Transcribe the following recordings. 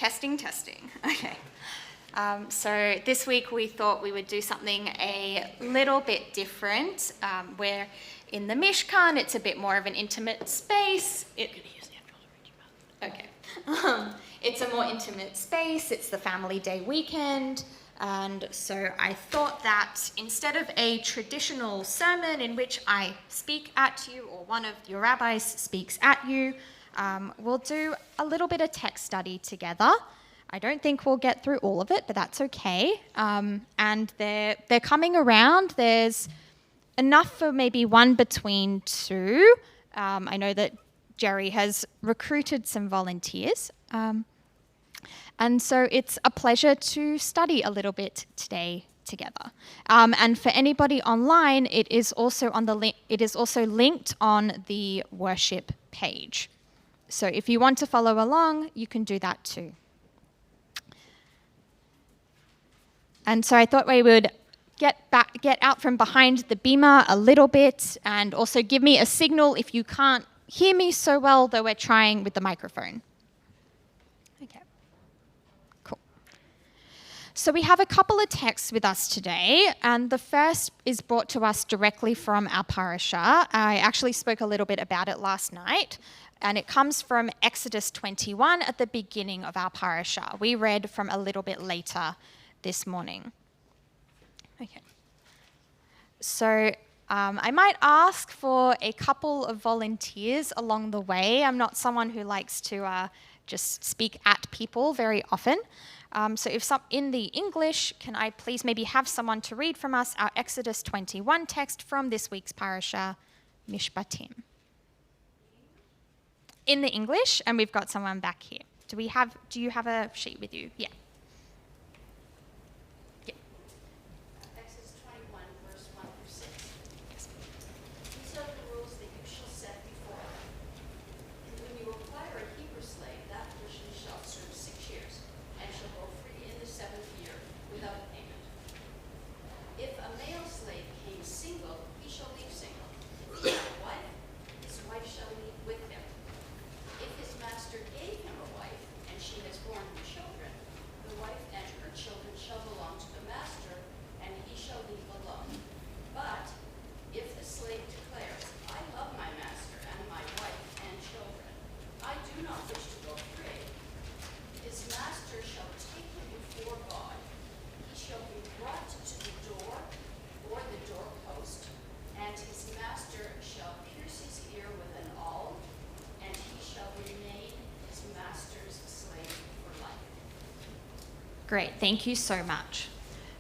Testing. Okay. So this week we thought we would do something a little bit different. Where in the Mishkan it's a bit more of an intimate space. Okay. It's a more intimate space. It's the family day weekend. And so I thought that instead of a traditional sermon in which I speak at you or one of your rabbis speaks at you, we'll do a little bit of text study together. I don't think we'll get through all of it, but that's okay. And they're coming around. There's enough for maybe one between two. I know that Jerry has recruited some volunteers. And so it's a pleasure to study a little bit today together. And for anybody online, it is also on the it is also linked on the worship page. So if you want to follow along, you can do that too. And so I thought we would get out from behind the beamer a little bit, and also give me a signal if you can't hear me so well, though we're trying with the microphone. Okay. Cool. So we have a couple of texts with us today, and the first is brought to us directly from our parasha. I actually spoke a little bit about it last night, and it comes from Exodus 21 at the beginning of our parasha. We read from a little bit later this morning. Okay. So I might ask for a couple of volunteers along the way. I'm not someone who likes to just speak at people very often. So if in the English, can I please maybe have someone to read from us our Exodus 21 text from this week's parasha, Mishpatim. In the English, and we've got someone back here. Do you have a sheet with you? Yeah. Exodus 21, verse 1 through 6. Yes. These are the rules that you shall set before them. And when you acquire a Hebrew slave, that person shall serve 6 years, and shall go free in the 7th year without payment. If a male slave came single, he shall leave single. If he had a wife, his wife shall leave with him. If his master gave him a wife, and she has borne him children, the wife and her children shall belong to the master, and he shall leave alone. But if the slave declares, I love my master and my wife and children, I do not wish to go free, his master shall take him before God. He shall be brought to the door or the doorpost, and his master shall pierce his ear with an awl, and he shall remain his master's slave for life. Great, thank you so much.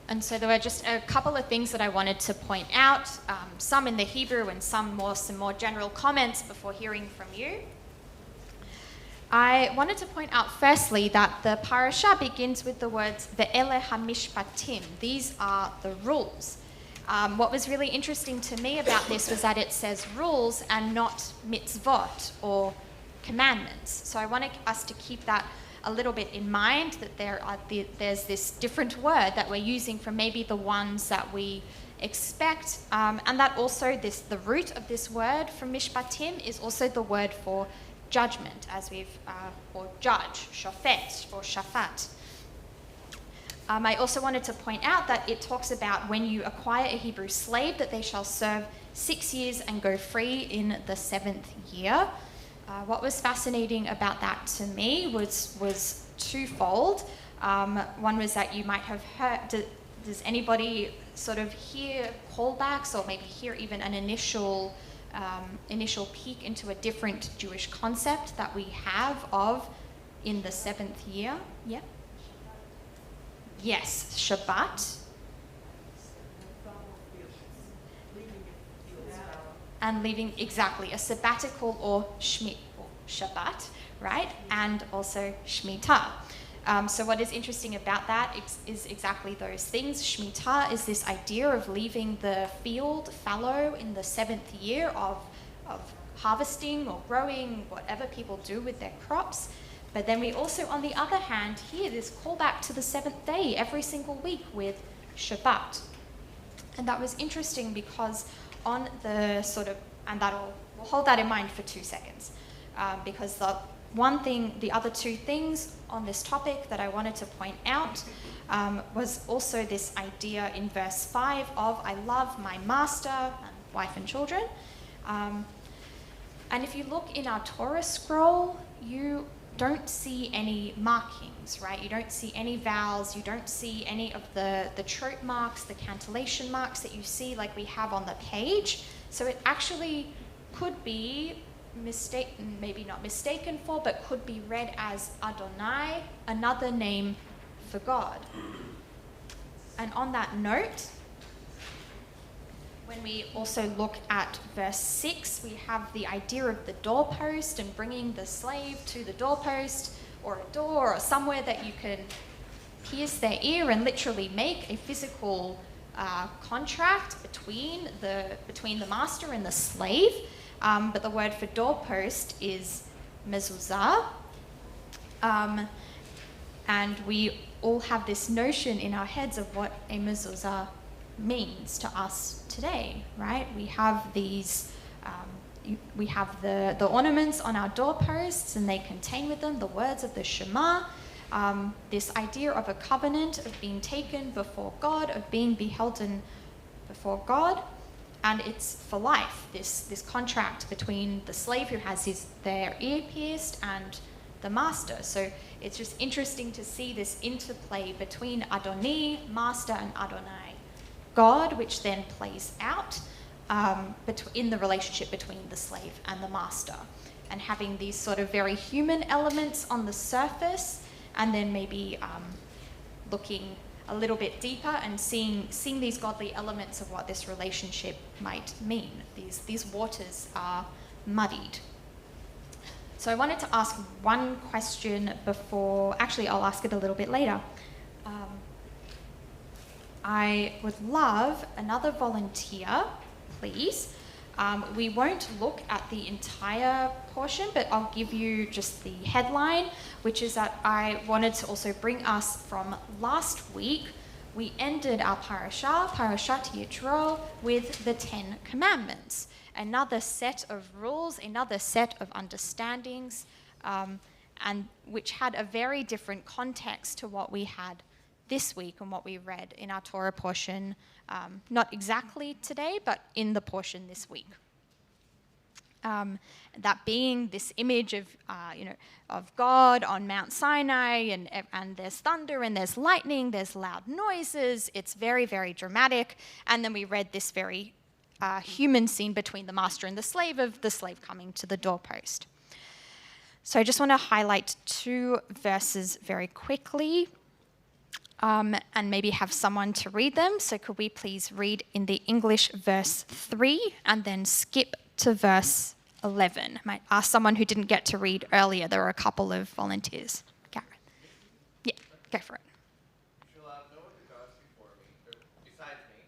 And so there were just a couple of things that I wanted to point out, some in the Hebrew and some more general comments before hearing from you. I wanted to point out firstly that the parasha begins with the words Ve'ele hamishpatim. These are the rules. What was really interesting to me about this was that it says rules and not mitzvot or commandments. So I wanted us to keep that a little bit in mind, that there's this different word that we're using from maybe the ones that we expect, and that also the root of this word from mishpatim is also the word for judgment, or judge, shofet or shafat. I also wanted to point out that it talks about when you acquire a Hebrew slave that they shall serve 6 years and go free in the 7th year. What was fascinating about that to me was twofold. One was that you might have heard, does anybody sort of hear callbacks or maybe hear even an initial peek into a different Jewish concept that we have of in the 7th year? Yeah? Yes, Shabbat. And leaving, exactly, a sabbatical or Shabbat, right? And also Shemitah. So what is interesting about that is exactly those things. Shemitah is this idea of leaving the field fallow in the 7th year of harvesting or growing, whatever people do with their crops. But then we also, on the other hand, hear this callback to the 7th day every single week with Shabbat. And that was interesting because on the sort of, and we'll hold that in mind for 2 seconds, because The other two things on this topic that I wanted to point out was also this idea in verse 5 of I love my master, and wife and children. And if you look in our Torah scroll, you don't see any markings, right? You don't see any vowels, you don't see any of the trope marks, the cantillation marks that you see like we have on the page. So it actually could be maybe not mistaken for, but could be read as Adonai, another name for God. And on that note, when we also look at verse 6, we have the idea of the doorpost and bringing the slave to the doorpost or a door or somewhere that you can pierce their ear and literally make a physical contract between the master and the slave. But the word for doorpost is mezuzah. And we all have this notion in our heads of what a mezuzah means to us today, right? We have these, we have the ornaments on our doorposts, and they contain with them the words of the Shema, this idea of a covenant, of being taken before God, of being beholden before God, and it's for life, this contract between the slave who has their ear pierced and the master. So it's just interesting to see this interplay between Adoni, master, and Adonai, God, which then plays out in the relationship between the slave and the master, and having these sort of very human elements on the surface, and then maybe looking a little bit deeper and seeing these godly elements of what this relationship might mean. These waters are muddied. So I wanted to ask one question before, actually I'll ask it a little bit later. I would love another volunteer, please. We won't look at the entire portion, but I'll give you just the headline, which is that I wanted to also bring us from last week. We ended our parashat Yitro, with the 10 Commandments. Another set of rules, another set of understandings, and which had a very different context to what we had this week and what we read in our Torah portion, not exactly today, but in the portion this week. That being this image of, of God on Mount Sinai, and there's thunder and there's lightning, there's loud noises. It's very, very dramatic. And then we read this very human scene between the master and the slave, of the slave coming to the doorpost. So I just want to highlight two verses very quickly, and maybe have someone to read them. So could we please read in the English verse 3 and then skip to verse 11? I might ask someone who didn't get to read earlier. There are a couple of volunteers. Karen. Yeah, go for it. You shall have no other gods before me, or besides me.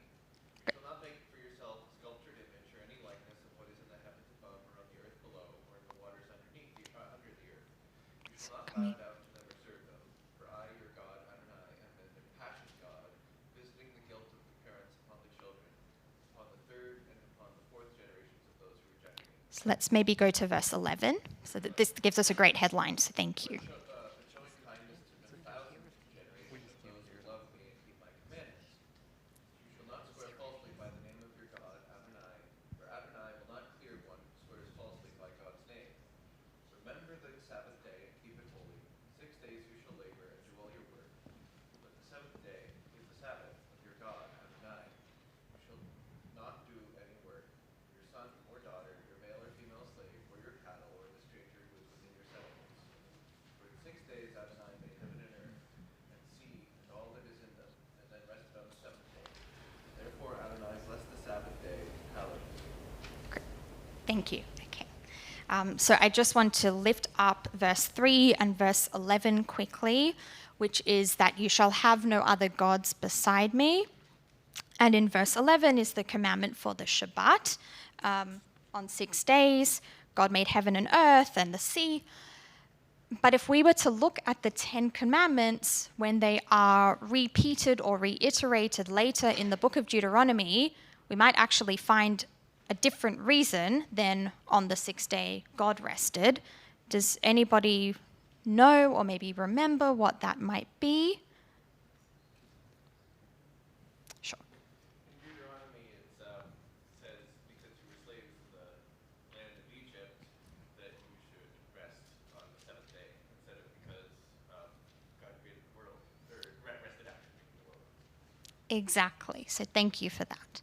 You shall not make for yourself a sculptured image or any likeness of what is in the heavens above, or on the earth below, or in the waters underneath the under the earth. You shall not bow down to them or serve them, for I, your God, Adonai, am an impassioned God, visiting the guilt of the parents upon the children, upon the third and upon the fourth generations of those who reject me. So let's maybe go to verse 11. So that this gives us a great headline, so thank you. Showing kindness to the thousand generations of those who love me and keep my commandments. You shall not swear falsely by the name of your God, Adonai, for Adonai will not clear one who swears falsely by God's name. Remember the Sabbath day and keep it holy. 6 days you shall labor and do all your work. But the seventh day is the Sabbath of your God, Adonai. You shall not do any work. Your son or daughter, your male or female slave, or your cattle, or the stranger who is within your settlements. For in 6 days Adonai made heaven and earth, and sea, and all that is in them, and then rested on the seventh day. Therefore Adonai blessed the Sabbath day and hallowed it. Thank you. Okay. So I just want to lift up verse 3 and verse 11 quickly, which is that you shall have no other gods beside me. And in verse 11 is the commandment for the Shabbat. On 6 days, God made heaven and earth and the sea. But if we were to look at the 10 Commandments when they are repeated or reiterated later in the book of Deuteronomy, we might actually find a different reason than on the 6th day God rested. Does anybody know or maybe remember what that might be? Sure. In Deuteronomy, it says, because you were slaves in the land of Egypt, that you should rest on the seventh day, instead of because God created the world, or rested after creating the world. Exactly. So thank you for that.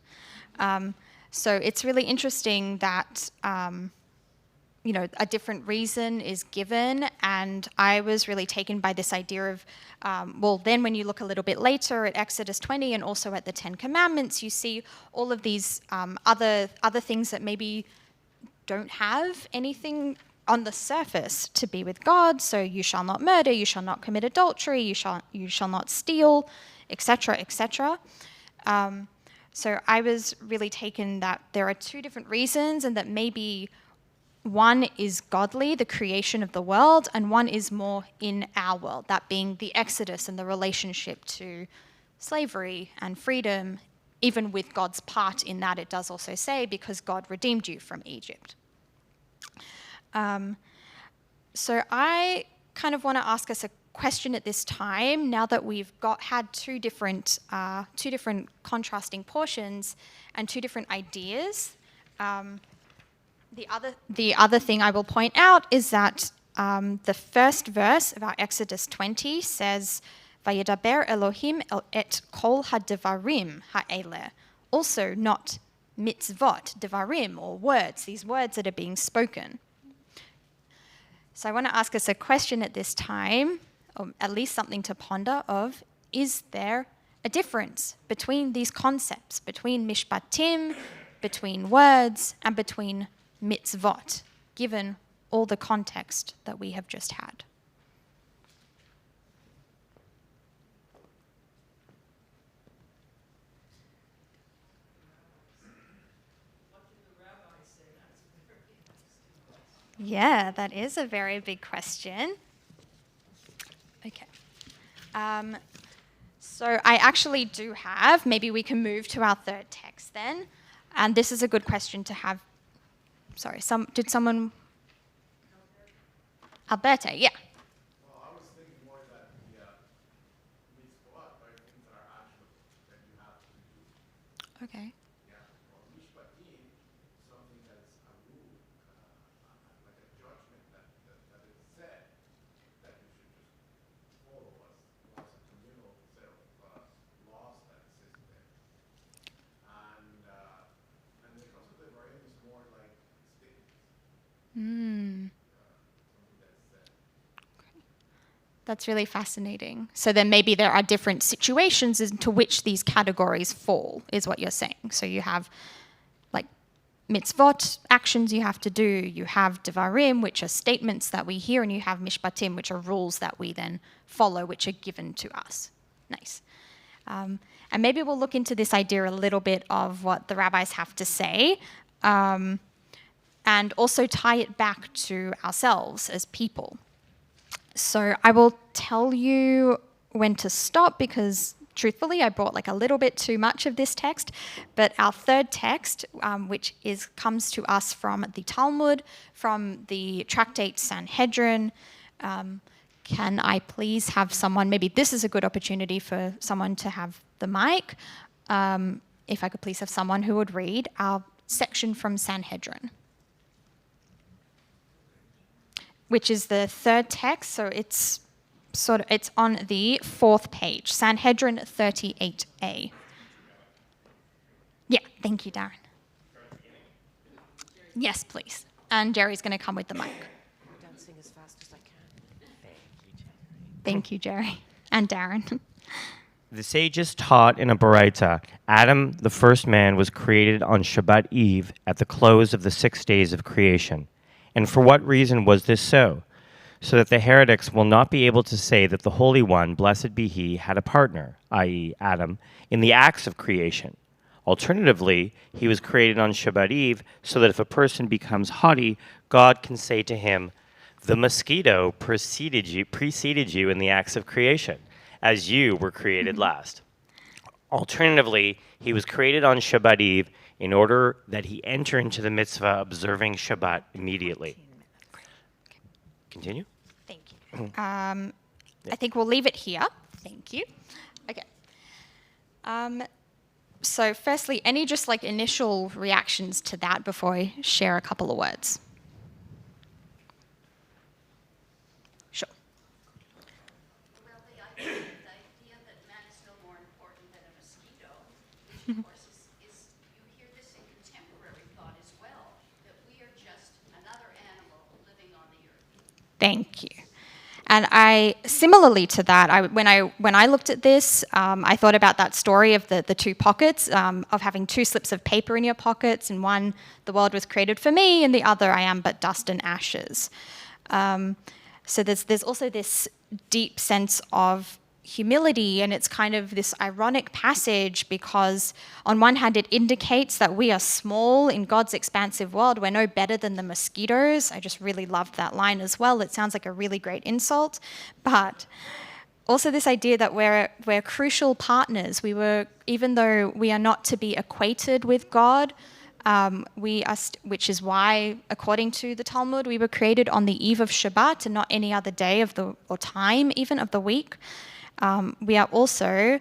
So it's really interesting that a different reason is given, and I was really taken by this idea of, then when you look a little bit later at Exodus 20 and also at the Ten Commandments, you see all of these other things that maybe don't have anything on the surface to be with God. So you shall not murder, you shall not commit adultery, you shall not steal, etc., etc. So I was really taken that there are two different reasons, and that maybe one is godly, the creation of the world, and one is more in our world, that being the Exodus and the relationship to slavery and freedom, even with God's part in that. It does also say, because God redeemed you from Egypt. So I kind of want to ask us a question at this time, now that we've had two different contrasting portions and two different ideas. The other thing I will point out is that the first verse of our Exodus 20 says, "Vayedaber Elohim et kol hadevarim ha'eleh," also not mitzvot, devarim, or words, these words that are being spoken. So I want to ask us a question at this time, or at least something to ponder of, is there a difference between these concepts, between mishpatim, between words, and between mitzvot, given all the context that we have just had? Yeah, that is a very big question. Okay. So I actually do have, maybe we can move to our third text then. And this is a good question to have. Sorry, did someone? Alberta, yeah. Well, I was thinking more that the mitzvot are things that are actual that you have to do. Okay. Yeah. Well, mishpatim, something that's a rule, like a judgment that is said that you should just follow as a communal set of laws that exist there. And when it comes to the Devarim, it's more like statements. Something that's said. That's really fascinating. So then maybe there are different situations into which these categories fall, is what you're saying. So you have like mitzvot, actions you have to do. You have devarim, which are statements that we hear, and you have mishpatim, which are rules that we then follow, which are given to us. Nice. And maybe we'll look into this idea a little bit of what the rabbis have to say, and also tie it back to ourselves as people. So I will tell you when to stop, because truthfully I brought like a little bit too much of this text. But our third text, which comes to us from the Talmud, from the tractate Sanhedrin. Can I please have someone, maybe this is a good opportunity for someone to have the mic. If I could please have someone who would read our section from Sanhedrin, which is the third text, so it's on the fourth page, Sanhedrin 38a. Yeah, thank you, Darren. Yes, please. And Jerry's going to come with the mic. Dancing as fast as I can. Thank you, Jerry. And Darren. The sages taught in a Baraita, Adam, the first man, was created on Shabbat Eve at the close of the 6 days of creation. And for what reason was this so? So that the heretics will not be able to say that the Holy One, blessed be He, had a partner, i.e. Adam, in the acts of creation. Alternatively, he was created on Shabbat Eve so that if a person becomes haughty, God can say to him, the mosquito preceded you in the acts of creation, as you were created last. Alternatively, he was created on Shabbat Eve in order that he enter into the mitzvah observing Shabbat immediately. Continue. Thank you. I think we'll leave it here. Thank you. Okay. So firstly, any just like initial reactions to that before I share a couple of words? Sure. Well, the idea that man is no more important than a mosquito, which of course is you hear this in contemporary thought as well, that we are just another animal living on the earth. Thank you. And I, similarly to that, when I looked at this, I thought about that story of the two pockets, of having two slips of paper in your pockets, and one, the world was created for me, and the other, I am but dust and ashes. So there's also this deep sense of humility, and it's kind of this ironic passage because on one hand it indicates that we are small in God's expansive world. We're no better than the mosquitoes. I just really loved that line as well. It sounds like a really great insult, but also this idea that we're crucial partners. Even though we are not to be equated with God, which is why, according to the Talmud, we were created on the eve of Shabbat and not any other day or time even of the week. We are also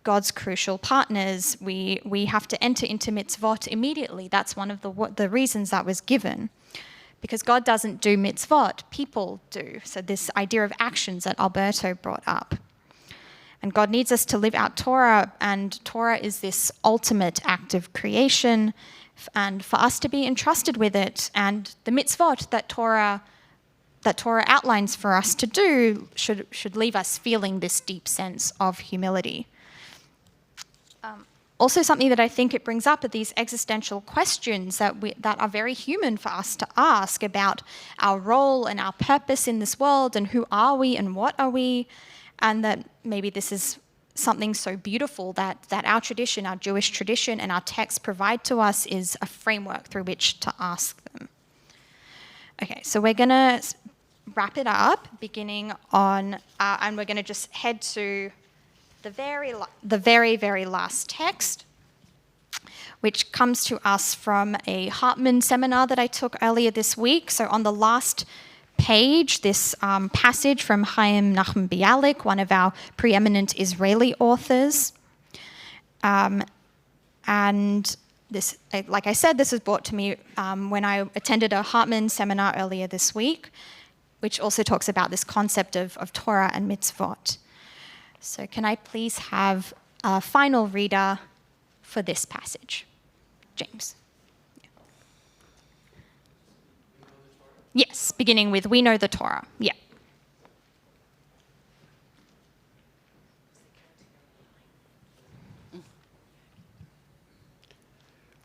God's crucial partners. We have to enter into mitzvot immediately. That's one of the reasons that was given. Because God doesn't do mitzvot, people do. So this idea of actions that Alberto brought up. And God needs us to live out Torah, and Torah is this ultimate act of creation, and for us to be entrusted with it. And the mitzvot that Torah outlines for us to do should leave us feeling this deep sense of humility. Also, something that I think it brings up are these existential questions that are very human for us to ask about our role and our purpose in this world, and who are we and what are we, and that maybe this is something so beautiful that our tradition, our Jewish tradition, and our texts provide to us is a framework through which to ask them. Okay, so we're going to wrap it up, beginning on, and we're going to just head to the very, very last text, which comes to us from a Hartman seminar that I took earlier this week. So on the last page, this passage from Chaim Nachman Bialik, one of our preeminent Israeli authors. And this, like I said, this was brought to me when I attended a Hartman seminar earlier this week, which also talks about this concept of Torah and mitzvot. So can I please have a final reader for this passage? James. Yes, beginning with "We know the Torah." Yeah.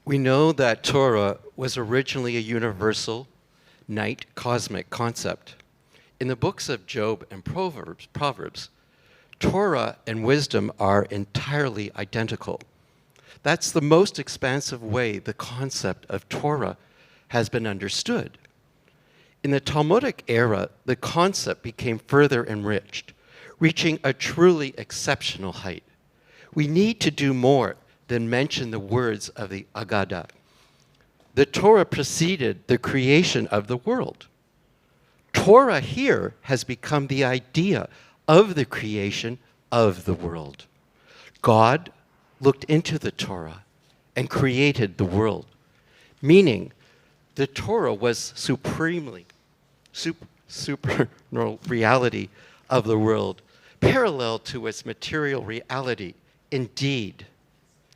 We know that Torah was originally a universal, night cosmic concept. In the books of Job and Proverbs, Torah and wisdom are entirely identical. That's the most expansive way the concept of Torah has been understood. In the Talmudic era, the concept became further enriched, reaching a truly exceptional height. We need to do more than mention the words of the Agadah. The Torah preceded the creation of the world. Torah here has become the idea of the creation of the world. God looked into the Torah and created the world, meaning the Torah was supernal reality of the world, parallel to its material reality. Indeed,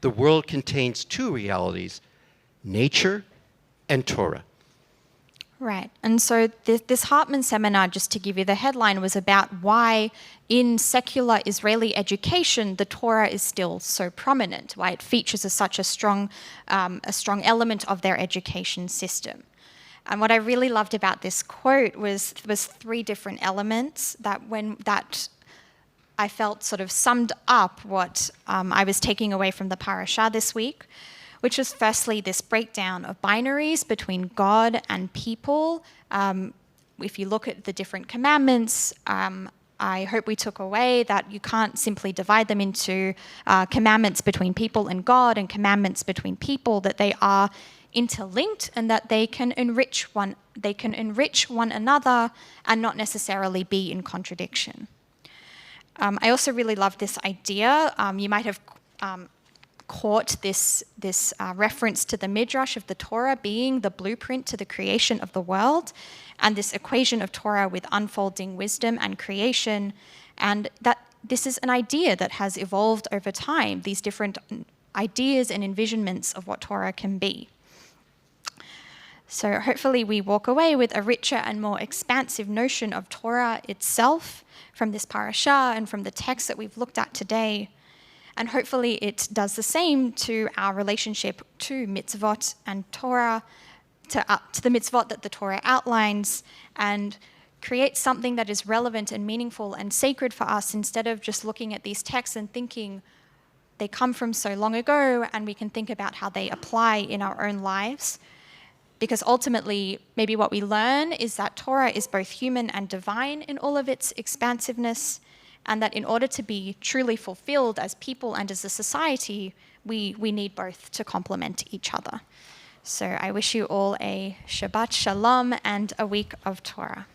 the world contains two realities, nature and Torah. Right. And so this Hartman seminar, just to give you the headline, was about why in secular Israeli education the Torah is still so prominent, why it features as such a strong element of their education system. And what I really loved about this quote was three different elements that I felt sort of summed up what I was taking away from the parasha this week, which was firstly this breakdown of binaries between God and people. If you look at the different commandments, I hope we took away that you can't simply divide them into commandments between people and God and commandments between people, that they are interlinked and that they can enrich one another and not necessarily be in contradiction. I also really love this idea. You might have caught this reference to the Midrash of the Torah being the blueprint to the creation of the world, and this equation of Torah with unfolding wisdom and creation, and that this is an idea that has evolved over time, these different ideas and envisionments of what Torah can be. So hopefully we walk away with a richer and more expansive notion of Torah itself from this parasha and from the text that we've looked at today. And hopefully it does the same to our relationship to mitzvot and Torah, to the mitzvot that the Torah outlines, and create something that is relevant and meaningful and sacred for us, instead of just looking at these texts and thinking they come from so long ago and we can think about how they apply in our own lives. Because ultimately, maybe what we learn is that Torah is both human and divine in all of its expansiveness, and that in order to be truly fulfilled as people and as a society, we need both to complement each other. So I wish you all a Shabbat Shalom and a week of Torah.